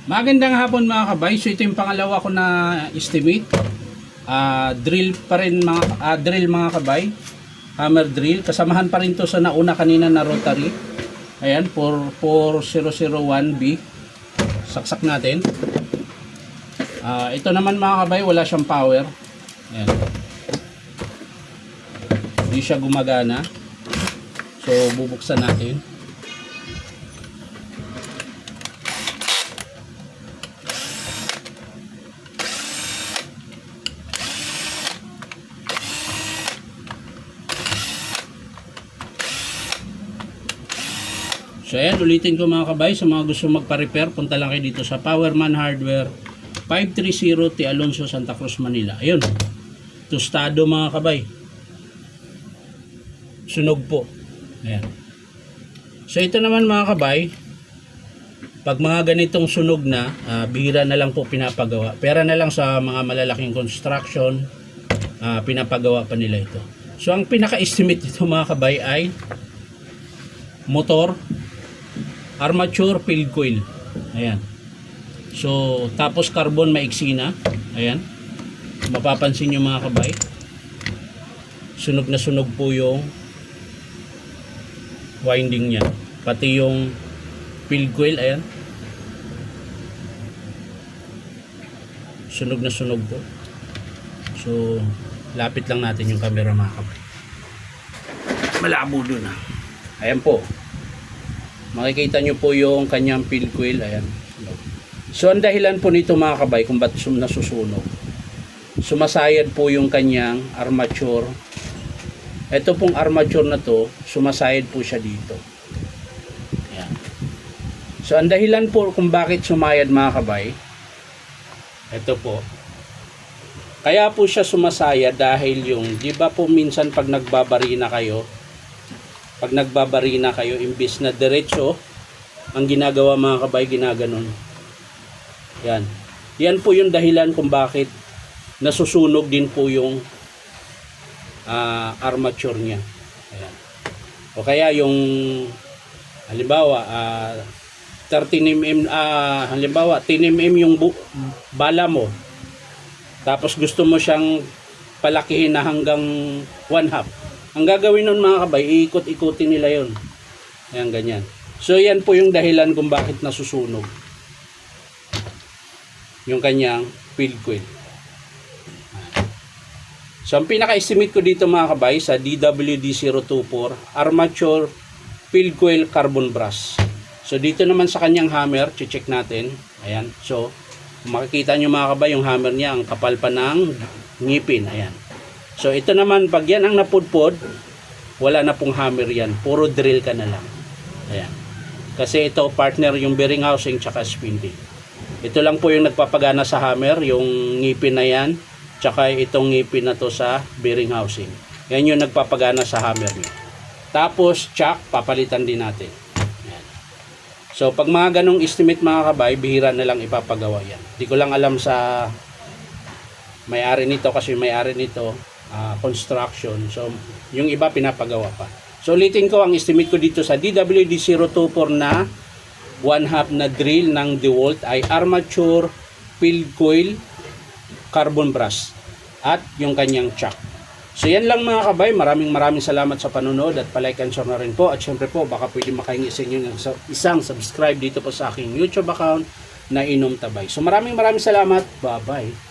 Magandang hapon mga kabay. So ito yung pangalawa ko na estimate. Drill pa rin drill mga kabay. Hammer drill. Kasamahan pa rin to sa nauna kanina na rotary. Ayan, 4001B. Saksak natin. Ito naman mga kabay, wala siyang power. Ayan. Hindi siya gumagana. So bubuksan natin. So ayan, ulitin ko mga kabay, sa mga gusto magpa-repair, punta lang kayo dito sa Powerman Hardware 530 T. Alonso, Santa Cruz, Manila. Ayun, tostado mga kabay. Sunog po. Ayan. So ito naman mga kabay, pag mga ganitong sunog na, bihira na lang po pinapagawa. Pera na lang sa mga malalaking construction, pinapagawa pa nila ito. So ang pinaka-estimate nito mga kabay ay motor, armature, field coil. Ayan. So, tapos carbon maiksi na. Ayan. Mapapansin nyo mga kabay. Sunog na sunog po yung winding niya. Pati yung field coil. Ayan. Sunog na sunog po. So, lapit lang natin yung camera mga kabay. Malabo doon na. Ayan po. Makikita nyo po yung kanyang field coil. Ayan. So ang dahilan po nito mga kabay kung ba't nasusunog, sumasayad po yung kanyang armature. Ito pong armature na to, sumasayad po siya dito. Ayan. So ang dahilan po kung bakit sumayad mga kabay, ito po. Kaya po siya sumasayad dahil yung, di ba po minsan pag nagbabarina kayo, imbis na diretso, ang ginagawa mga kabay, ginaganon. Yan. Yan po yung dahilan kung bakit nasusunog din po yung armature niya. Ayan. O kaya yung halimbawa 13mm halimbawa 10mm yung bala mo. Tapos gusto mo siyang palakihin na hanggang 1/2. Ang gagawin nun mga kabay, iikot-ikutin nila yon. Ayan, ganyan. So yan po yung dahilan kung bakit nasusunog yung kanyang field coil. So ang pinaka-estimate ko dito mga kabay sa DWD-024 armature field coil carbon brass. So dito naman sa kanyang hammer, check natin. Ayan. So kung makikita nyo mga kabay, yung hammer niya ang kapal pa ng ngipin. Ayan. So ito naman, pag yan ang napudpod, wala na pong hammer yan. Puro drill ka na lang. Ayan. Kasi ito partner yung bearing housing tsaka spindle. Ito lang po yung nagpapagana sa hammer, yung ngipin na yan, tsaka itong ngipin na to sa bearing housing. Yan yung nagpapagana sa hammer niyo. Tapos chuck, papalitan din natin. Ayan. So pag mga ganong estimate mga kabay, bihira na lang ipapagawa yan. Di ko lang alam sa may-ari nito, kasi may-ari nito construction. So yung iba pinapagawa pa. So ulitin ko, ang estimate ko dito sa DWD-024 na 1/2 na drill ng DeWalt ay armature, field coil, carbon brass at yung kanyang chuck. So yan lang mga kabay, maraming salamat sa panonood at palike and share na rin po. At syempre po, baka pwede makahingi sa inyo ng isang subscribe dito po sa aking YouTube account na Inom Tabay. So maraming salamat. Bye bye.